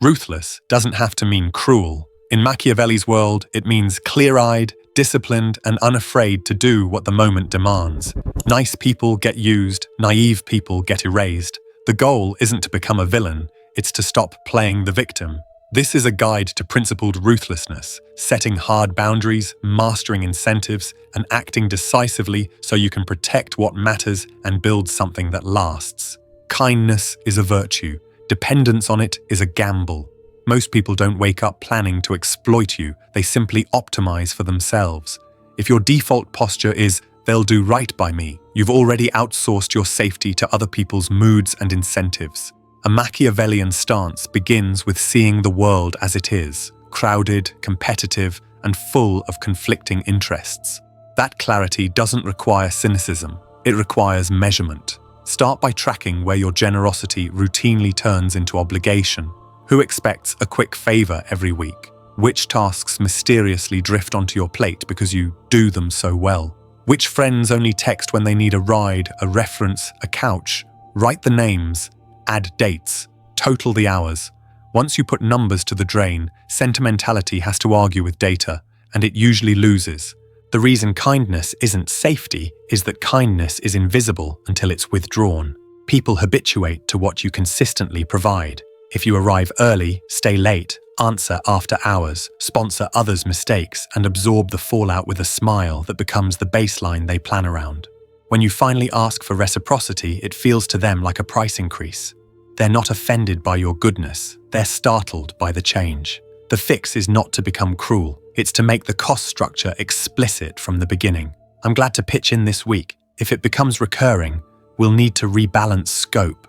Ruthless doesn't have to mean cruel. In Machiavelli's world, it means clear-eyed, disciplined, and unafraid to do what the moment demands. Nice people get used, naive people get erased. The goal isn't to become a villain, it's to stop playing the victim. This is a guide to principled ruthlessness, setting hard boundaries, mastering incentives, and acting decisively so you can protect what matters and build something that lasts. Kindness is a virtue. Dependence on it is a gamble. Most people don't wake up planning to exploit you, they simply optimize for themselves. If your default posture is, "They'll do right by me," you've already outsourced your safety to other people's moods and incentives. A Machiavellian stance begins with seeing the world as it is, crowded, competitive, and full of conflicting interests. That clarity doesn't require cynicism, it requires measurement. Start by tracking where your generosity routinely turns into obligation. Who expects a quick favor every week? Which tasks mysteriously drift onto your plate because you do them so well? Which friends only text when they need a ride, a reference, a couch? Write the names, add dates, total the hours. Once you put numbers to the drain, sentimentality has to argue with data, and it usually loses. The reason kindness isn't safety is that kindness is invisible until it's withdrawn. People habituate to what you consistently provide. If you arrive early, stay late, answer after hours, sponsor others' mistakes, and absorb the fallout with a smile that becomes the baseline they plan around. When you finally ask for reciprocity, it feels to them like a price increase. They're not offended by your goodness, they're startled by the change. The fix is not to become cruel, it's to make the cost structure explicit from the beginning. I'm glad to pitch in this week. If it becomes recurring, we'll need to rebalance scope.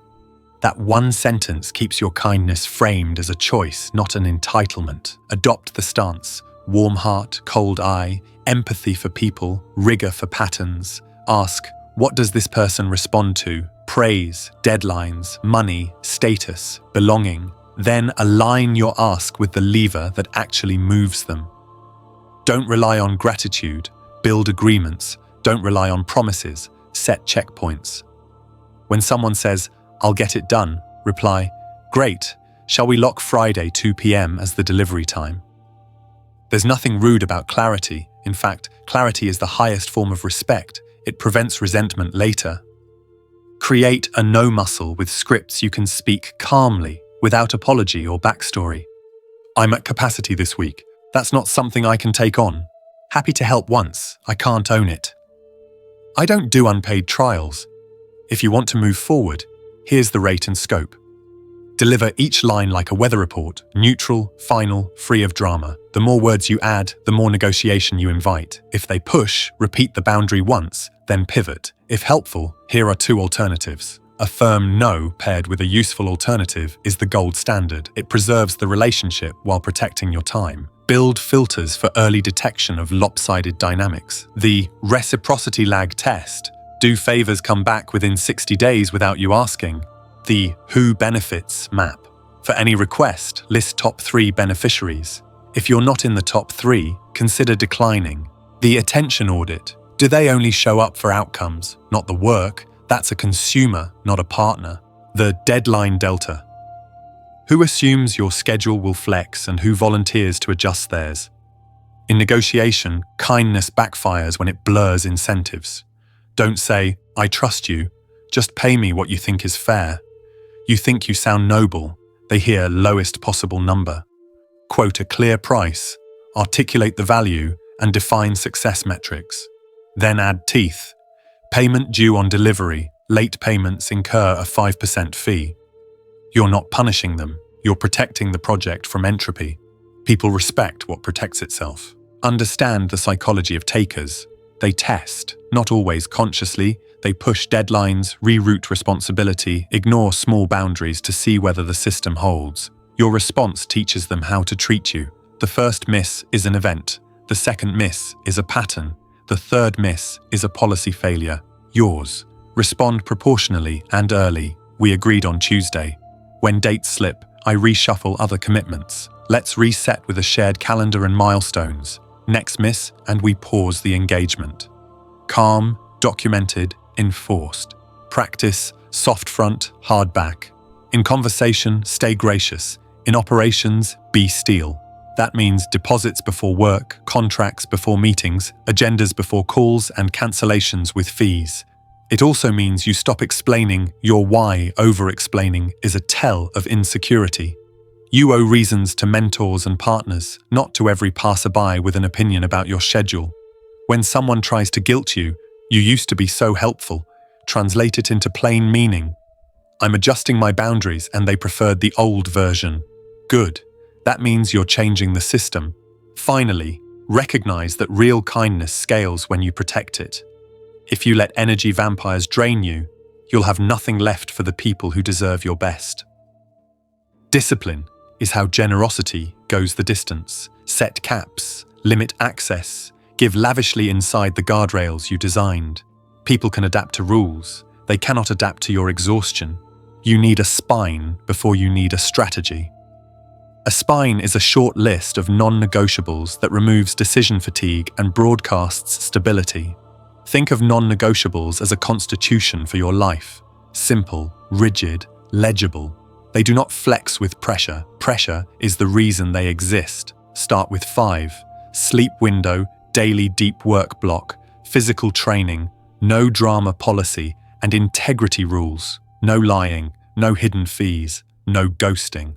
That one sentence keeps your kindness framed as a choice, not an entitlement. Adopt the stance: warm heart, cold eye, empathy for people, rigor for patterns. Ask, what does this person respond to? Praise, deadlines, money, status, belonging. Then align your ask with the lever that actually moves them. Don't rely on gratitude, build agreements. Don't rely on promises, set checkpoints. When someone says, "I'll get it done," reply, "Great, shall we lock Friday 2 p.m. as the delivery time?" There's nothing rude about clarity. In fact, clarity is the highest form of respect. It prevents resentment later. Create a no muscle with scripts you can speak calmly, without apology or backstory. "I'm at capacity this week. That's not something I can take on. Happy to help once, I can't own it." I don't do unpaid trials. If you want to move forward, here's the rate and scope. Deliver each line like a weather report, neutral, final, free of drama. The more words you add, the more negotiation you invite. If they push, repeat the boundary once, then pivot. If helpful, here are 2 alternatives. A firm no paired with a useful alternative is the gold standard. It preserves the relationship while protecting your time. Build filters for early detection of lopsided dynamics. The reciprocity lag test. Do favors come back within 60 days without you asking? The who benefits map. For any request, list top 3 beneficiaries. If you're not in the top 3, consider declining. The attention audit. Do they only show up for outcomes, not the work? That's a consumer, not a partner. The deadline delta. Who assumes your schedule will flex and who volunteers to adjust theirs? In negotiation, kindness backfires when it blurs incentives. Don't say, "I trust you," just pay me what you think is fair. You think you sound noble, they hear lowest possible number. Quote a clear price, articulate the value, and define success metrics. Then add teeth. Payment due on delivery, late payments incur a 5% fee. You're not punishing them, you're protecting the project from entropy. People respect what protects itself. Understand the psychology of takers. They test, not always consciously. They push deadlines, reroute responsibility, ignore small boundaries to see whether the system holds. Your response teaches them how to treat you. The first miss is an event. The second miss is a pattern. The third miss is a policy failure. Yours. Respond proportionally and early. We agreed on Tuesday. When dates slip, I reshuffle other commitments. Let's reset with a shared calendar and milestones. Next miss, and we pause the engagement. Calm, documented, enforced. Practice, soft front, hard back. In conversation, stay gracious. In operations, be steel. That means deposits before work, contracts before meetings, agendas before calls, and cancellations with fees. It also means you stop explaining your why. Over-explaining is a tell of insecurity. You owe reasons to mentors and partners, not to every passerby with an opinion about your schedule. When someone tries to guilt you, "You used to be so helpful," translate it into plain meaning. "I'm adjusting my boundaries and they preferred the old version." Good. That means you're changing the system. Finally, recognize that real kindness scales when you protect it. If you let energy vampires drain you, you'll have nothing left for the people who deserve your best. Discipline is how generosity goes the distance. Set caps, limit access, give lavishly inside the guardrails you designed. People can adapt to rules. They cannot adapt to your exhaustion. You need a spine before you need a strategy. A spine is a short list of non-negotiables that removes decision fatigue and broadcasts stability. Think of non-negotiables as a constitution for your life. Simple, rigid, legible. They do not flex with pressure. Pressure is the reason they exist. Start with 5. Sleep window, daily deep work block, physical training, no drama policy, and integrity rules. No lying, no hidden fees, no ghosting.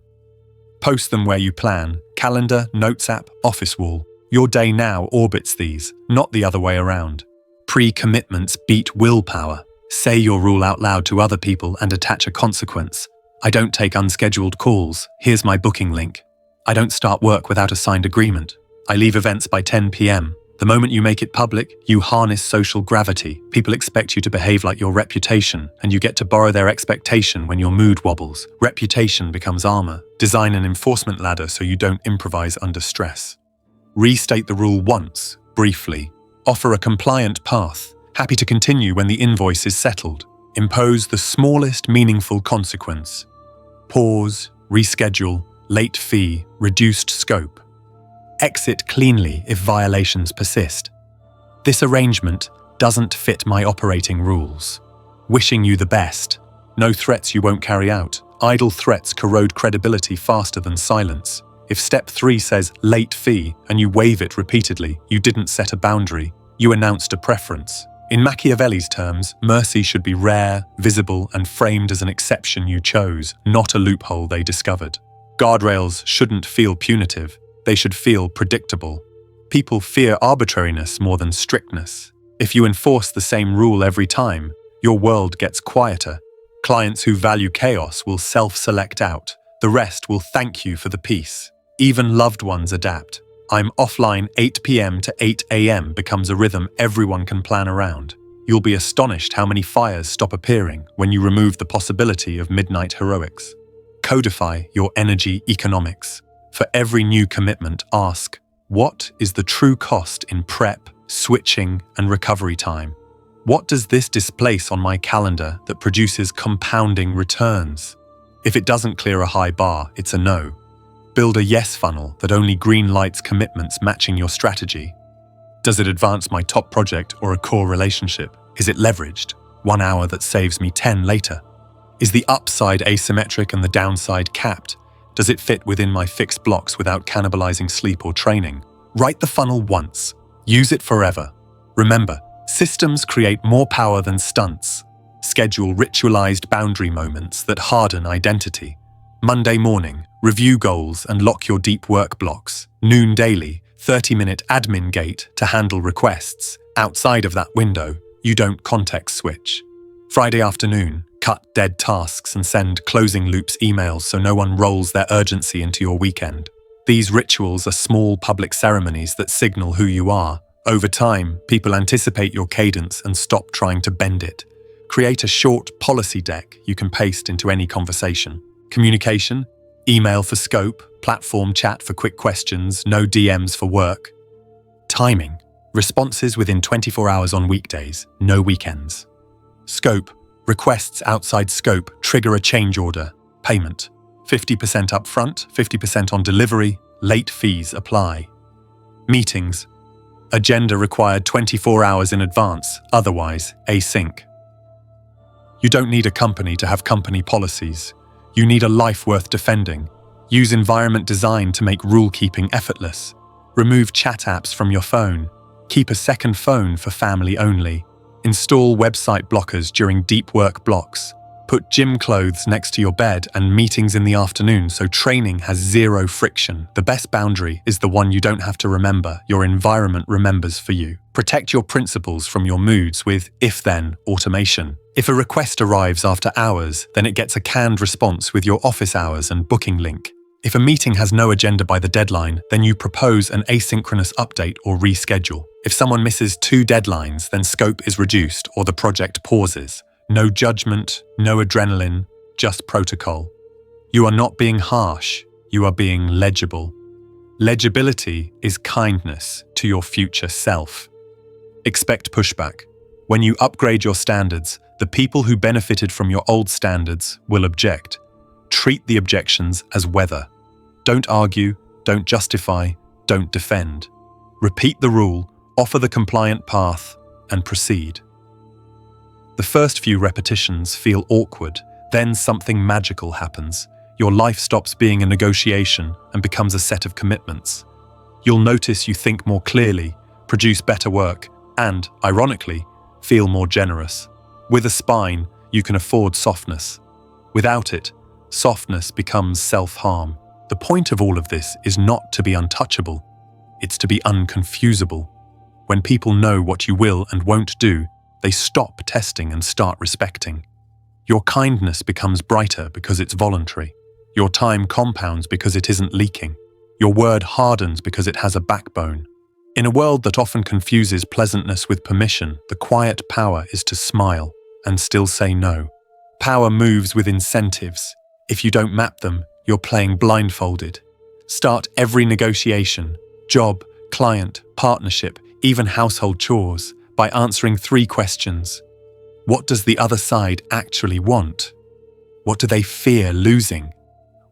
Post them where you plan. Calendar, notes app, office wall. Your day now orbits these, not the other way around. Pre-commitments beat willpower. Say your rule out loud to other people and attach a consequence. I don't take unscheduled calls. Here's my booking link. I don't start work without a signed agreement. I leave events by 10 p.m. The moment you make it public, you harness social gravity. People expect you to behave like your reputation, and you get to borrow their expectation when your mood wobbles. Reputation becomes armor. Design an enforcement ladder so you don't improvise under stress. Restate the rule once, briefly. Offer a compliant path. Happy to continue when the invoice is settled. Impose the smallest meaningful consequence. Pause, reschedule, late fee, reduced scope. Exit cleanly if violations persist. This arrangement doesn't fit my operating rules. Wishing you the best. No threats you won't carry out. Idle threats corrode credibility faster than silence. If step 3 says late fee and you waive it repeatedly, you didn't set a boundary, you announced a preference. In Machiavelli's terms, mercy should be rare, visible, and framed as an exception you chose, not a loophole they discovered. Guardrails shouldn't feel punitive. They should feel predictable. People fear arbitrariness more than strictness. If you enforce the same rule every time, your world gets quieter. Clients who value chaos will self-select out. The rest will thank you for the peace. Even loved ones adapt. I'm offline 8 p.m. to 8 a.m. becomes a rhythm everyone can plan around. You'll be astonished how many fires stop appearing when you remove the possibility of midnight heroics. Codify your energy economics. For every new commitment, ask, what is the true cost in prep, switching, and recovery time? What does this displace on my calendar that produces compounding returns? If it doesn't clear a high bar, it's a no. Build a yes funnel that only green lights commitments matching your strategy. Does it advance my top project or a core relationship? Is it leveraged? 1 hour that saves me 10 later. Is the upside asymmetric and the downside capped? Does it fit within my fixed blocks without cannibalizing sleep or training? Write the funnel once. Use it forever. Remember, systems create more power than stunts. Schedule ritualized boundary moments that harden identity. Monday morning, review goals and lock your deep work blocks. Noon daily, 30-minute admin gate to handle requests. Outside of that window, you don't context switch. Friday afternoon, cut dead tasks and send closing loops emails so no one rolls their urgency into your weekend. These rituals are small public ceremonies that signal who you are. Over time, people anticipate your cadence and stop trying to bend it. Create a short policy deck you can paste into any conversation. Communication, email for scope, platform chat for quick questions, no DMs for work. Timing, responses within 24 hours on weekdays, no weekends. Scope, requests outside scope trigger a change order. Payment, 50% upfront, 50% on delivery, late fees apply. Meetings, agenda required 24 hours in advance, otherwise async. You don't need a company to have company policies. You need a life worth defending. Use environment design to make rule-keeping effortless. Remove chat apps from your phone. Keep a second phone for family only. Install website blockers during deep work blocks. Put gym clothes next to your bed and meetings in the afternoon so training has zero friction. The best boundary is the one you don't have to remember, your environment remembers for you. Protect your principles from your moods with if-then automation. If a request arrives after hours, then it gets a canned response with your office hours and booking link. If a meeting has no agenda by the deadline, then you propose an asynchronous update or reschedule. If someone misses 2 deadlines, then scope is reduced or the project pauses. No judgment, no adrenaline, just protocol. You are not being harsh, you are being legible. Legibility is kindness to your future self. Expect pushback. When you upgrade your standards, the people who benefited from your old standards will object. Treat the objections as weather. Don't argue, don't justify, don't defend. Repeat the rule, offer the compliant path, and proceed. The first few repetitions feel awkward, then something magical happens. Your life stops being a negotiation and becomes a set of commitments. You'll notice you think more clearly, produce better work, and, ironically, feel more generous. With a spine, you can afford softness. Without it, softness becomes self-harm. The point of all of this is not to be untouchable, it's to be unconfusable. When people know what you will and won't do, they stop testing and start respecting. Your kindness becomes brighter because it's voluntary. Your time compounds because it isn't leaking. Your word hardens because it has a backbone. In a world that often confuses pleasantness with permission, the quiet power is to smile and still say no. Power moves with incentives. If you don't map them, you're playing blindfolded. Start every negotiation, job, client, partnership, even household chores, by answering 3 questions. What does the other side actually want? What do they fear losing?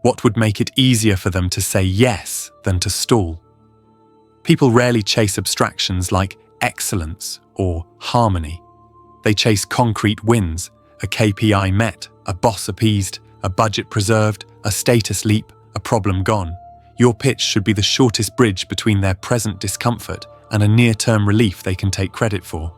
What would make it easier for them to say yes than to stall? People rarely chase abstractions like excellence or harmony. They chase concrete wins, a KPI met, a boss appeased, a budget preserved, a status leap, a problem gone. Your pitch should be the shortest bridge between their present discomfort and a near-term relief they can take credit for.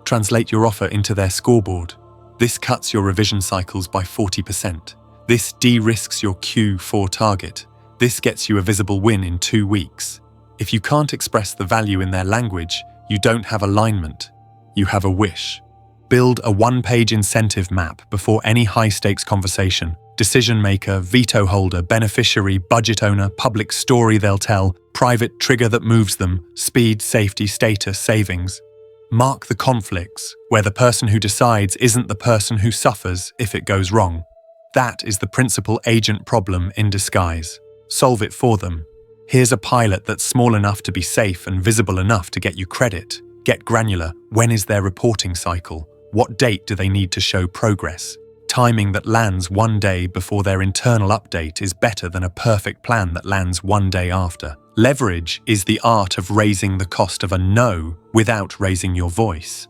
Translate your offer into their scoreboard. This cuts your revision cycles by 40%. This de-risks your Q4 target. This gets you a visible win in 2 weeks. If you can't express the value in their language, you don't have alignment. You have a wish. Build a 1-page incentive map before any high-stakes conversation. Decision maker, veto holder, beneficiary, budget owner, public story they'll tell, private trigger that moves them, speed, safety, status, savings. Mark the conflicts, where the person who decides isn't the person who suffers if it goes wrong. That is the principal agent problem in disguise. Solve it for them. Here's a pilot that's small enough to be safe and visible enough to get you credit. Get granular. When is their reporting cycle? What date do they need to show progress? Timing that lands 1 day before their internal update is better than a perfect plan that lands 1 day after. Leverage is the art of raising the cost of a no without raising your voice.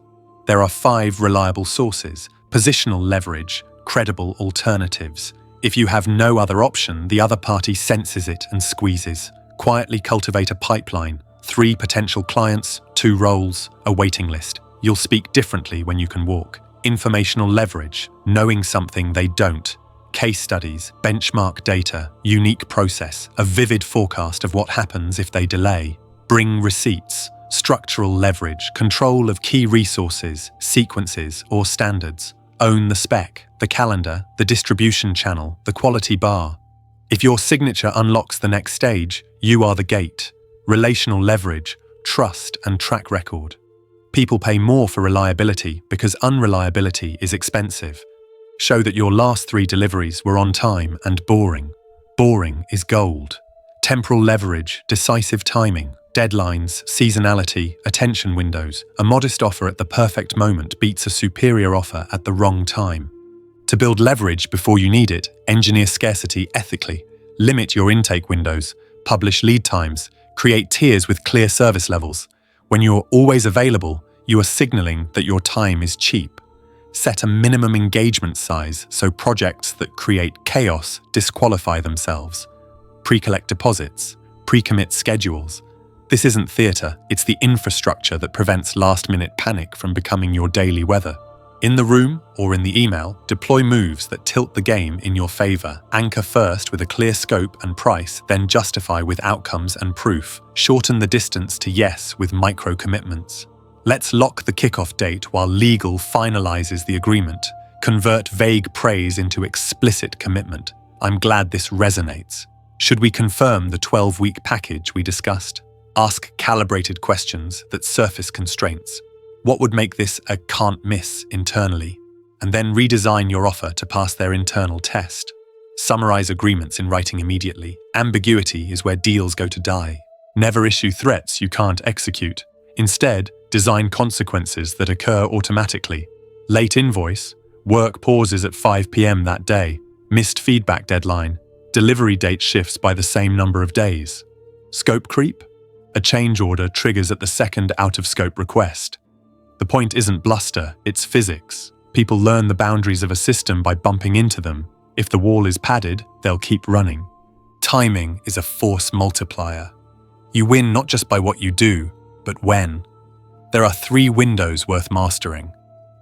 There are 5 reliable sources: positional leverage, credible alternatives. If you have no other option, the other party senses it and squeezes. Quietly cultivate a pipeline, 3 potential clients, 2 roles, a waiting list. You'll speak differently when you can walk. Informational leverage, knowing something they don't. Case studies, benchmark data, unique process, a vivid forecast of what happens if they delay. Bring receipts, structural leverage, control of key resources, sequences, or standards. Own the spec, the calendar, the distribution channel, the quality bar. If your signature unlocks the next stage, you are the gate. Relational leverage, trust and track record. People pay more for reliability because unreliability is expensive. Show that your last 3 deliveries were on time and boring. Boring is gold. Temporal leverage, decisive timing, deadlines, seasonality, attention windows. A modest offer at the perfect moment beats a superior offer at the wrong time. To build leverage before you need it, engineer scarcity ethically. Limit your intake windows, publish lead times, create tiers with clear service levels. When you're always available, you are signaling that your time is cheap. Set a minimum engagement size so projects that create chaos disqualify themselves. Pre-collect deposits, pre-commit schedules. This isn't theatre, it's the infrastructure that prevents last-minute panic from becoming your daily weather. In the room or in the email, deploy moves that tilt the game in your favor. Anchor first with a clear scope and price, then justify with outcomes and proof. Shorten the distance to yes with micro-commitments. Let's lock the kickoff date while legal finalizes the agreement. Convert vague praise into explicit commitment. I'm glad this resonates. Should we confirm the 12-week package we discussed? Ask calibrated questions that surface constraints. What would make this a can't miss internally? And then redesign your offer to pass their internal test. Summarize agreements in writing immediately. Ambiguity is where deals go to die. Never issue threats you can't execute. Instead, design consequences that occur automatically. Late invoice, work pauses at 5 p.m. that day, missed feedback deadline, delivery date shifts by the same number of days. Scope creep? A change order triggers at the second out-of-scope request. The point isn't bluster, it's physics. People learn the boundaries of a system by bumping into them. If the wall is padded, they'll keep running. Timing is a force multiplier. You win not just by what you do, but when. There are 3 windows worth mastering.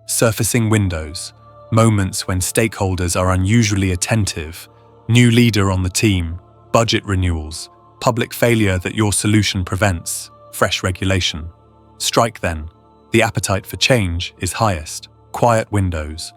Surfacing windows, moments when stakeholders are unusually attentive, new leader on the team, budget renewals, public failure that your solution prevents, fresh regulation. Strike then. The appetite for change is highest. Quiet windows.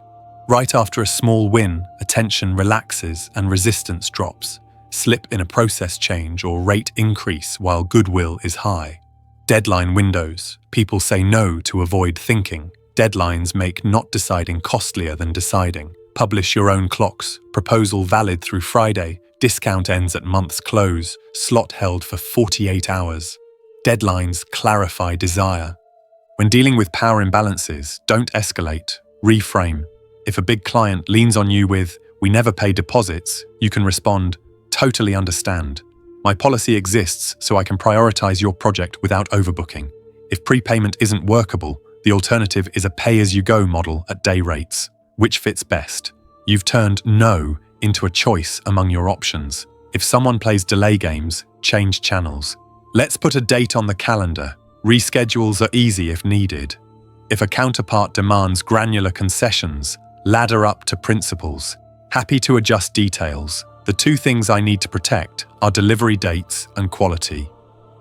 Right after a small win, attention relaxes and resistance drops. Slip in a process change or rate increase while goodwill is high. Deadline windows. People say no to avoid thinking. Deadlines make not deciding costlier than deciding. Publish your own clocks. Proposal valid through Friday. Discount ends at month's close. Slot held for 48 hours. Deadlines clarify desire. When dealing with power imbalances, don't escalate, reframe. If a big client leans on you with, "We never pay deposits," you can respond, "Totally understand. My policy exists so I can prioritize your project without overbooking. If prepayment isn't workable, the alternative is a pay-as-you-go model at day rates. Which fits best?" You've turned no into a choice among your options. If someone plays delay games, change channels. Let's put a date on the calendar. Reschedules are easy if needed. If a counterpart demands granular concessions, ladder up to principles. Happy to adjust details. The 2 things I need to protect are delivery dates and quality.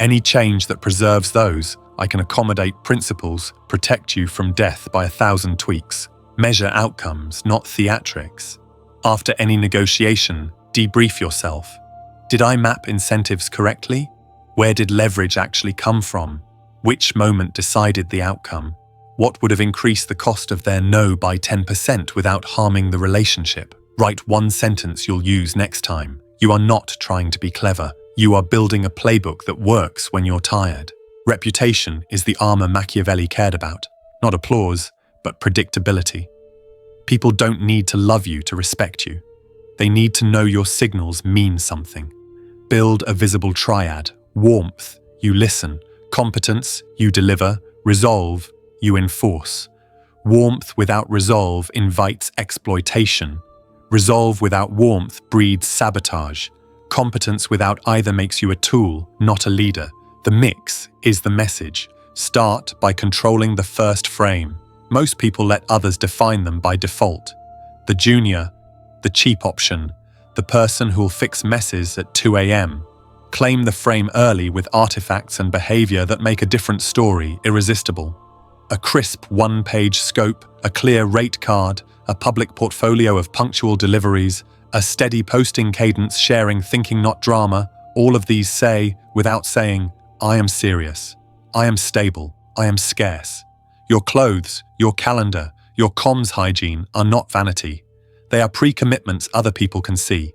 Any change that preserves those, I can accommodate principles, protect you from death by 1,000 tweaks. Measure outcomes, not theatrics. After any negotiation, debrief yourself. Did I map incentives correctly? Where did leverage actually come from? Which moment decided the outcome? What would have increased the cost of their no by 10% without harming the relationship? Write 1 sentence you'll use next time. You are not trying to be clever. You are building a playbook that works when you're tired. Reputation is the armor Machiavelli cared about. Not applause, but predictability. People don't need to love you to respect you. They need to know your signals mean something. Build a visible triad. Warmth, you listen. Competence, you deliver. Resolve, you enforce. Warmth without resolve invites exploitation. Resolve without warmth breeds sabotage. Competence without either makes you a tool, not a leader. The mix is the message. Start by controlling the first frame. Most people let others define them by default. The junior, the cheap option, the person who'll fix messes at 2 a.m. Claim the frame early with artifacts and behavior that make a different story irresistible. A crisp 1-page scope, a clear rate card, a public portfolio of punctual deliveries, a steady posting cadence sharing thinking not drama, all of these say, without saying, I am serious, I am stable, I am scarce. Your clothes, your calendar, your comms hygiene are not vanity. They are pre-commitments other people can see.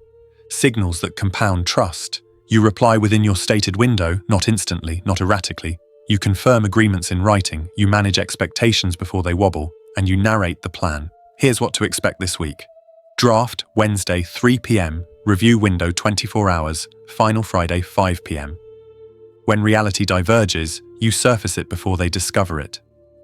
Signals that compound trust. You reply within your stated window, not instantly, not erratically. You confirm agreements in writing, you manage expectations before they wobble, and you narrate the plan. Here's what to expect this week. Draft, Wednesday, 3 p.m. Review window 24 hours. Final Friday, 5 p.m. When reality diverges, you surface it before they discover it.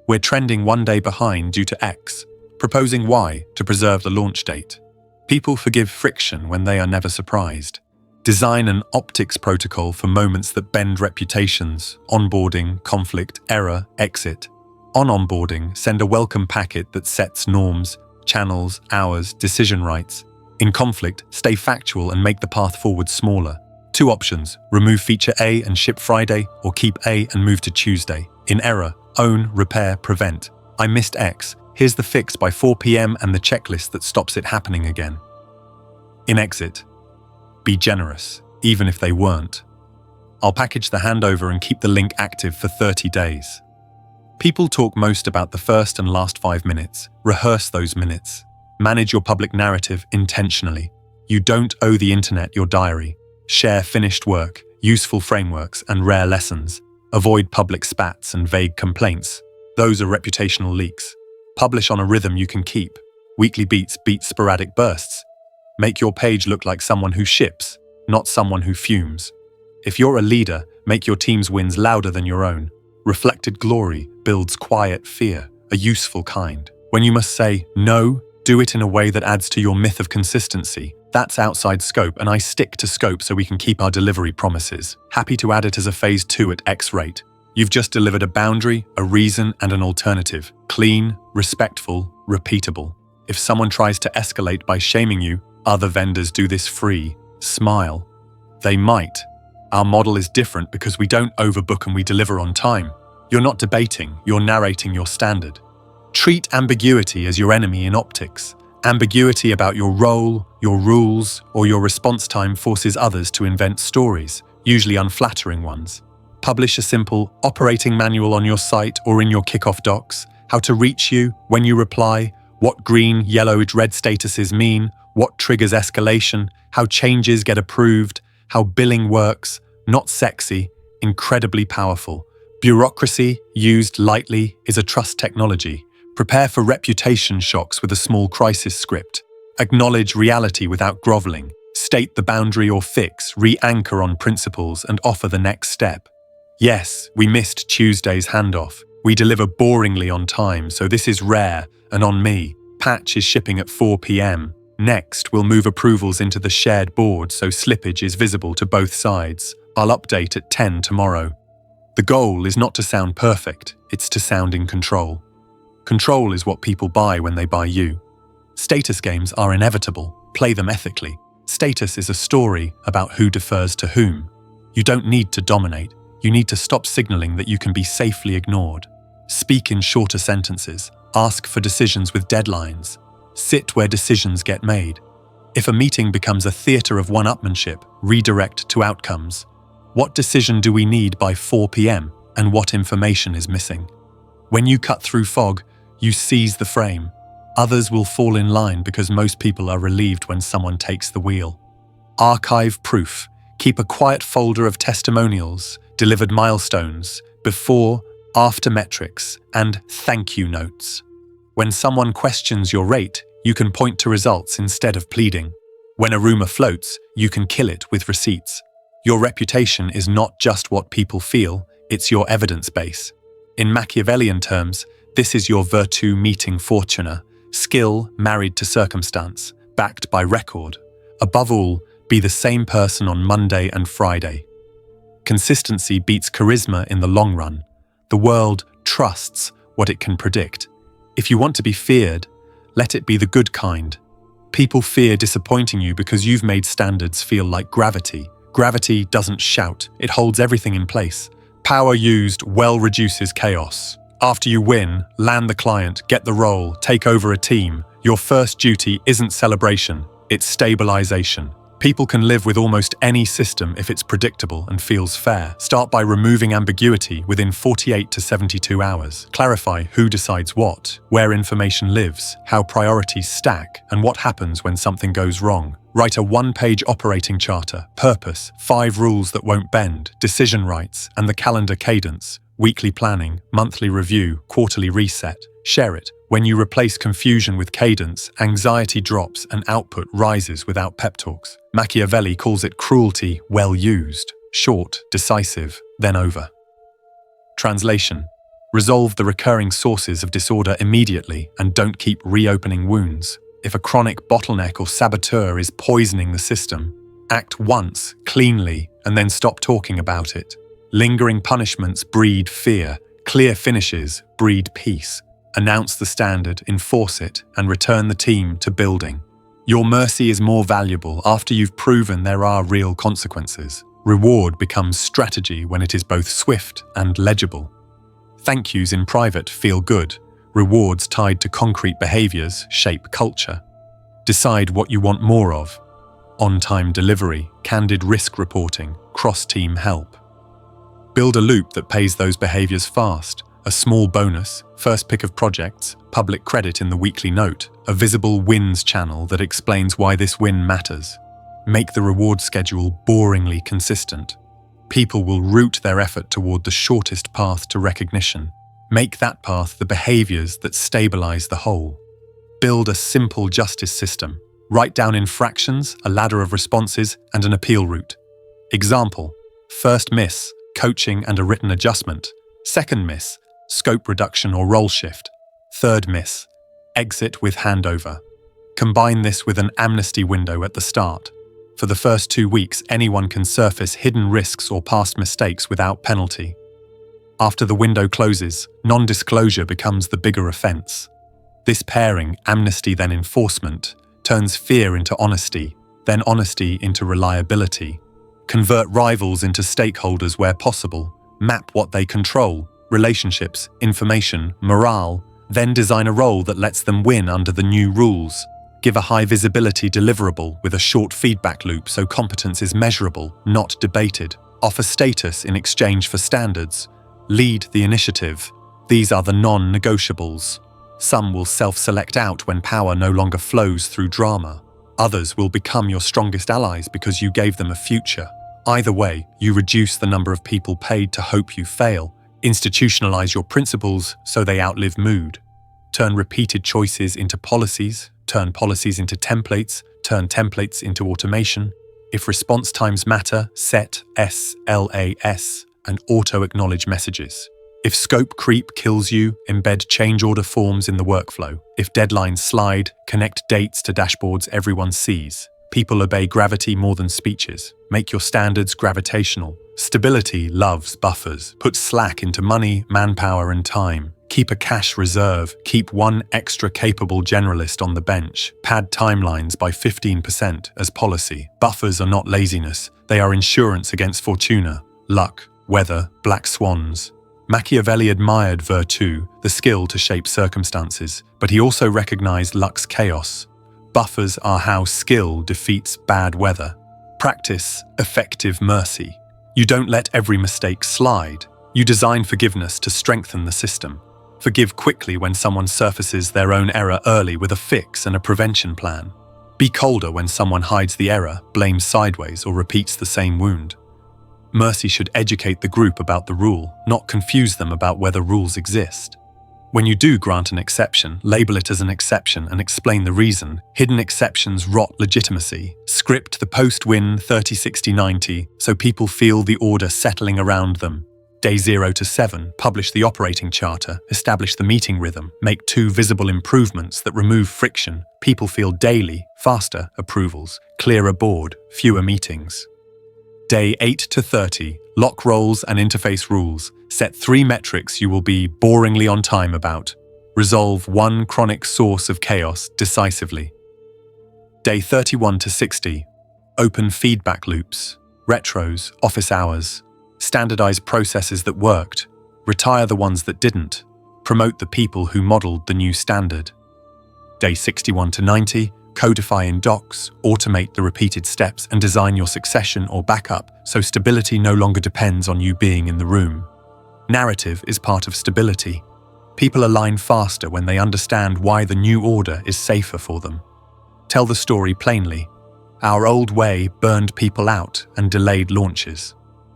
We're trending 1 day behind due to X, proposing Y to preserve the launch date. People forgive friction when they are never surprised. Design an optics protocol for moments that bend reputations: onboarding, conflict, error, exit. On onboarding, send a welcome packet that sets norms, channels, hours, decision rights. In conflict, stay factual and make the path forward smaller. 2 options: remove feature A and ship Friday, or keep A and move to Tuesday. In error, own, repair, prevent. I missed X. Here's the fix by 4 p.m. and the checklist that stops it happening again. In exit, be generous, even if they weren't. I'll package the handover and keep the link active for 30 days. People talk most about the first and last 5 minutes. Rehearse those minutes. Manage your public narrative intentionally. You don't owe the internet your diary. Share finished work, useful frameworks, and rare lessons. Avoid public spats and vague complaints. Those are reputational leaks. Publish on a rhythm you can keep. Weekly beats beat sporadic bursts. Make your page look like someone who ships, not someone who fumes. If you're a leader, make your team's wins louder than your own. Reflected glory builds quiet fear, a useful kind. When you must say no, do it in a way that adds to your myth of consistency. That's outside scope, and I stick to scope so we can keep our delivery promises. Happy to add it as a phase 2 at X rate. You've just delivered a boundary, a reason, and an alternative. Clean, respectful, repeatable. If someone tries to escalate by shaming you, other vendors do this free. Smile. They might. Our model is different because we don't overbook and we deliver on time. You're not debating, you're narrating your standard. Treat ambiguity as your enemy in optics. Ambiguity about your role, your rules, or your response time forces others to invent stories, usually unflattering ones. Publish a simple operating manual on your site or in your kickoff docs, how to reach you, when you reply, what green, yellow, red statuses mean, what triggers escalation, how changes get approved, how billing works. Not sexy, incredibly powerful. Bureaucracy, used lightly, is a trust technology. Prepare for reputation shocks with a small crisis script. Acknowledge reality without groveling. State the boundary or fix, re-anchor on principles, and offer the next step. Yes, we missed Tuesday's handoff. We deliver boringly on time, so this is rare and on me. Patch is shipping at 4 p.m. Next, we'll move approvals into the shared board so slippage is visible to both sides. I'll update at 10 tomorrow. The goal is not to sound perfect, it's to sound in control. Control is what people buy when they buy you. Status games are inevitable. Play them ethically. Status is a story about who defers to whom. You don't need to dominate. You need to stop signaling that you can be safely ignored. Speak in shorter sentences. Ask for decisions with deadlines. Sit where decisions get made. If a meeting becomes a theater of one-upmanship, redirect to outcomes. What decision do we need by 4 p.m. and what information is missing? When you cut through fog, you seize the frame. Others will fall in line because most people are relieved when someone takes the wheel. Archive proof. Keep a quiet folder of testimonials, delivered milestones, before, after metrics, and thank you notes. When someone questions your rate, you can point to results instead of pleading. When a rumor floats, you can kill it with receipts. Your reputation is not just what people feel, it's your evidence base. In Machiavellian terms, this is your virtu meeting fortuna, skill married to circumstance, backed by record. Above all, be the same person on Monday and Friday. Consistency beats charisma in the long run. The world trusts what it can predict. If you want to be feared, let it be the good kind. People fear disappointing you because you've made standards feel like gravity. Gravity doesn't shout, it holds everything in place. Power used well reduces chaos. After you win, land the client, get the role, take over a team, your first duty isn't celebration, it's stabilization. People can live with almost any system if it's predictable and feels fair. Start by removing ambiguity within 48 to 72 hours. Clarify who decides what, where information lives, how priorities stack, and what happens when something goes wrong. Write a one-page operating charter, purpose, 5 rules that won't bend, decision rights, and the calendar cadence, weekly planning, monthly review, quarterly reset. Share it. When you replace confusion with cadence, anxiety drops and output rises without pep talks. Machiavelli calls it cruelty well used. Short, decisive, then over. Translation. Resolve the recurring sources of disorder immediately and don't keep reopening wounds. If a chronic bottleneck or saboteur is poisoning the system, Act once, cleanly, and then stop talking about it. Lingering punishments breed fear. Clear finishes breed peace. Announce the standard, enforce it, and return the team to building. Your mercy is more valuable after you've proven there are real consequences. Reward becomes strategy when it is both swift and legible. Thank yous in private feel good. Rewards tied to concrete behaviors shape culture. Decide what you want more of. On-time delivery, candid risk reporting, cross-team help. Build a loop that pays those behaviors fast. A small bonus, first pick of projects, public credit in the weekly note, a visible wins channel that explains why this win matters. Make the reward schedule boringly consistent. People will route their effort toward the shortest path to recognition. Make that path the behaviors that stabilize the whole. Build a simple justice system. Write down infractions, a ladder of responses, and an appeal route. Example: first miss, coaching and a written adjustment. Second miss, scope reduction or role shift. Third miss, exit with handover. Combine this with an amnesty window at the start. For the first 2 weeks, anyone can surface hidden risks or past mistakes without penalty. After the window closes, non-disclosure becomes the bigger offense. This pairing, amnesty then enforcement, turns fear into honesty, then honesty into reliability. Convert rivals into stakeholders where possible. Map what they control, relationships, information, morale, then design a role that lets them win under the new rules. Give a high-visibility deliverable with a short feedback loop so competence is measurable, not debated. Offer status in exchange for standards. Lead the initiative. These are the non-negotiables. Some will self-select out when power no longer flows through drama. Others will become your strongest allies because you gave them a future. Either way, you reduce the number of people paid to hope you fail. Institutionalize your principles so they outlive mood. Turn repeated choices into policies. Turn policies into templates. Turn templates into automation. If response times matter, set SLAS and auto-acknowledge messages. If scope creep kills you, embed change order forms in the workflow. If deadlines slide, connect dates to dashboards everyone sees. People obey gravity more than speeches. Make your standards gravitational. Stability loves buffers. Put slack into money, manpower, and time. Keep a cash reserve. Keep one extra capable generalist on the bench. Pad timelines by 15% as policy. Buffers are not laziness. They are insurance against fortuna, luck, weather, black swans. Machiavelli admired virtù, the skill to shape circumstances, but he also recognized luck's chaos. Buffers are how skill defeats bad weather. Practice effective mercy. You don't let every mistake slide. You design forgiveness to strengthen the system. Forgive quickly when someone surfaces their own error early with a fix and a prevention plan. Be colder when someone hides the error, blames sideways, or repeats the same wound. Mercy should educate the group about the rule, not confuse them about whether rules exist. When you do grant an exception, label it as an exception and explain the reason. Hidden exceptions rot legitimacy. Script the post-win 30-60-90 so people feel the order settling around them. Day 0 to 7, publish the operating charter, establish the meeting rhythm, make 2 visible improvements that remove friction. People feel daily, faster approvals, clearer board, fewer meetings. Day 8 to 30, lock roles and interface rules. Set 3 metrics you will be boringly on time about. Resolve 1 chronic source of chaos decisively. Day 31 to 60, open feedback loops, retros, office hours. Standardize processes that worked. Retire the ones that didn't. Promote the people who modeled the new standard. Day 61 to 90, codify in docs, automate the repeated steps, and design your succession or backup so stability no longer depends on you being in the room. Narrative is part of stability. People align faster when they understand why the new order is safer for them. Tell the story plainly. Our old way burned people out and delayed launches.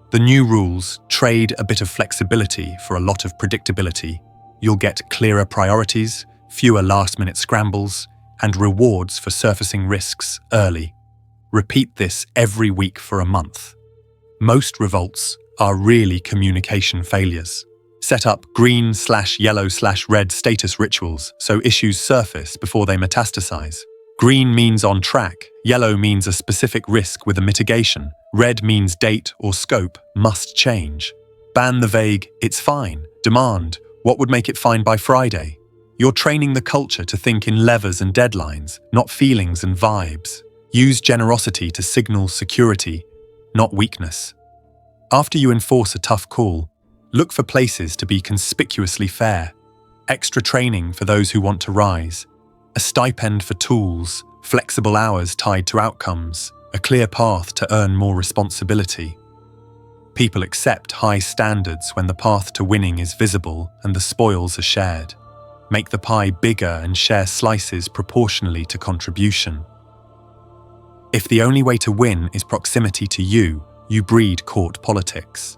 The new rules trade a bit of flexibility for a lot of predictability. You'll get clearer priorities, fewer last-minute scrambles, and rewards for surfacing risks early. Repeat this every week for a month. Most revolts are really communication failures. Set up green/yellow/red status rituals so issues surface before they metastasize. Green means on track, yellow means a specific risk with a mitigation, red means date or scope must change. Ban the vague, it's fine. Demand, what would make it fine by Friday? You're training the culture to think in levers and deadlines, not feelings and vibes. Use generosity to signal security, not weakness. After you enforce a tough call, look for places to be conspicuously fair. Extra training for those who want to rise. A stipend for tools, flexible hours tied to outcomes, a clear path to earn more responsibility. People accept high standards when the path to winning is visible and the spoils are shared. Make the pie bigger and share slices proportionally to contribution. If the only way to win is proximity to you, you breed court politics.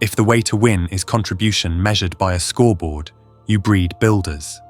If the way to win is contribution measured by a scoreboard, you breed builders.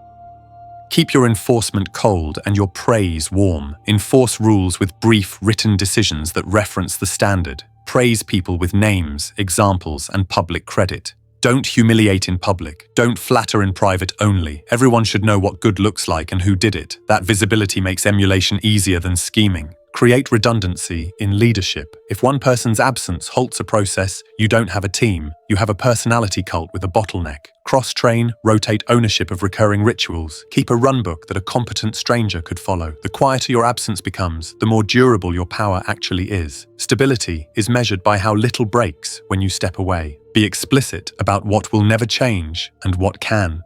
Keep your enforcement cold and your praise warm. Enforce rules with brief written decisions that reference the standard. Praise people with names, examples, and public credit. Don't humiliate in public. Don't flatter in private only. Everyone should know what good looks like and who did it. That visibility makes emulation easier than scheming. Create redundancy in leadership. If one person's absence halts a process, you don't have a team. You have a personality cult with a bottleneck. Cross-train, rotate ownership of recurring rituals. Keep a runbook that a competent stranger could follow. The quieter your absence becomes, the more durable your power actually is. Stability is measured by how little breaks when you step away. Be explicit about what will never change and what can.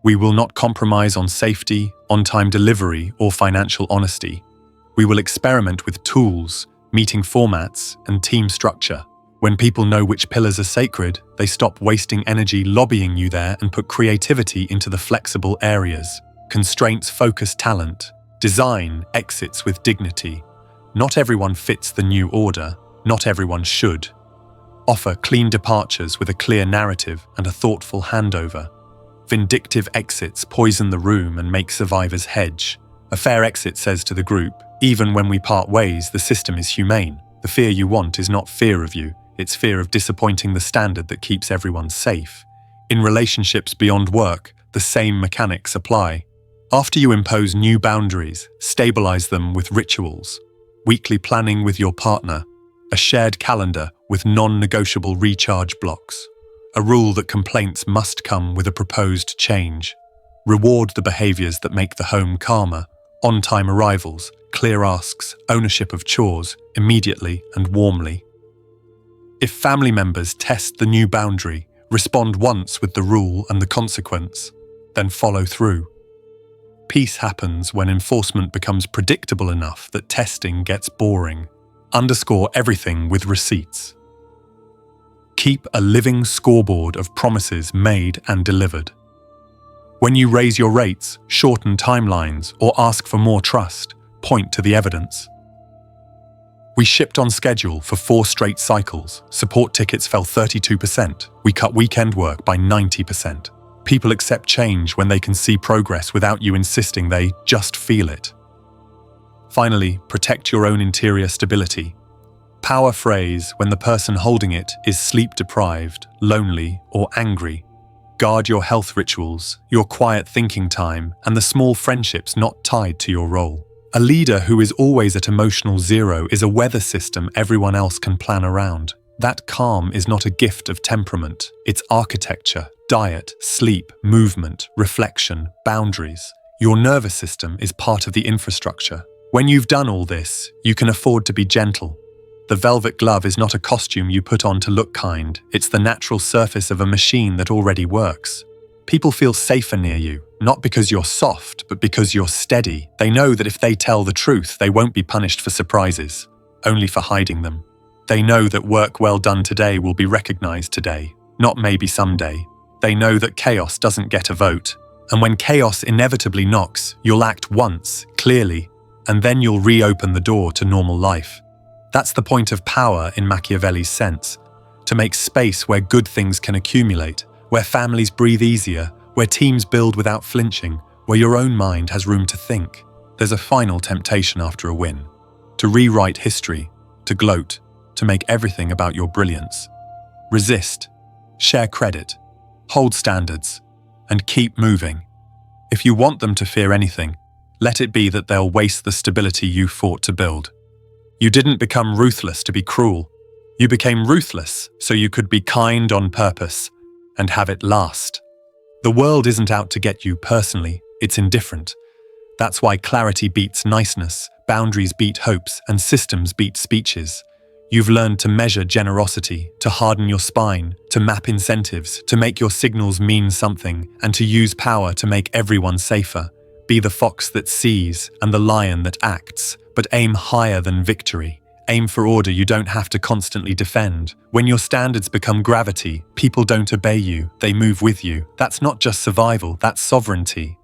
We will not compromise on safety, on-time delivery, or financial honesty. We will experiment with tools, meeting formats, and team structure. When people know which pillars are sacred, they stop wasting energy lobbying you there and put creativity into the flexible areas. Constraints focus talent. Design exits with dignity. Not everyone fits the new order. Not everyone should. Offer clean departures with a clear narrative and a thoughtful handover. Vindictive exits poison the room and make survivors hedge. A fair exit says to the group, even when we part ways, the system is humane. The fear you want is not fear of you, it's fear of disappointing the standard that keeps everyone safe. In relationships beyond work, the same mechanics apply. After you impose new boundaries, stabilize them with rituals. Weekly planning with your partner. A shared calendar with non-negotiable recharge blocks. A rule that complaints must come with a proposed change. Reward the behaviors that make the home calmer. On-time arrivals, clear asks, ownership of chores, immediately and warmly. If family members test the new boundary, respond once with the rule and the consequence, then follow through. Peace happens when enforcement becomes predictable enough that testing gets boring. Underscore everything with receipts. Keep a living scoreboard of promises made and delivered. When you raise your rates, shorten timelines, or ask for more trust, point to the evidence. We shipped on schedule for 4 straight cycles. Support tickets fell 32%. We cut weekend work by 90%. People accept change when they can see progress without you insisting, they just feel it. Finally, protect your own interior stability. Power phrase when the person holding it is sleep-deprived, lonely, or angry. Guard your health rituals, your quiet thinking time, and the small friendships not tied to your role. A leader who is always at emotional zero is a weather system everyone else can plan around. That calm is not a gift of temperament. It's architecture, diet, sleep, movement, reflection, boundaries. Your nervous system is part of the infrastructure. When you've done all this, you can afford to be gentle. The velvet glove is not a costume you put on to look kind. It's the natural surface of a machine that already works. People feel safer near you, not because you're soft, but because you're steady. They know that if they tell the truth, they won't be punished for surprises, only for hiding them. They know that work well done today will be recognized today, not maybe someday. They know that chaos doesn't get a vote. And when chaos inevitably knocks, you'll act once, clearly, and then you'll reopen the door to normal life. That's the point of power in Machiavelli's sense, to make space where good things can accumulate, where families breathe easier, where teams build without flinching, where your own mind has room to think. There's a final temptation after a win, to rewrite history, to gloat, to make everything about your brilliance. Resist, share credit, hold standards, and keep moving. If you want them to fear anything, let it be that they'll waste the stability you fought to build. You didn't become ruthless to be cruel. You became ruthless so you could be kind on purpose and have it last. The world isn't out to get you personally, it's indifferent. That's why clarity beats niceness, boundaries beat hopes, and systems beat speeches. You've learned to measure generosity, to harden your spine, to map incentives, to make your signals mean something, and to use power to make everyone safer. Be the fox that sees and the lion that acts, but aim higher than victory. Aim for order you don't have to constantly defend. When your standards become gravity, people don't obey you, they move with you. That's not just survival, that's sovereignty.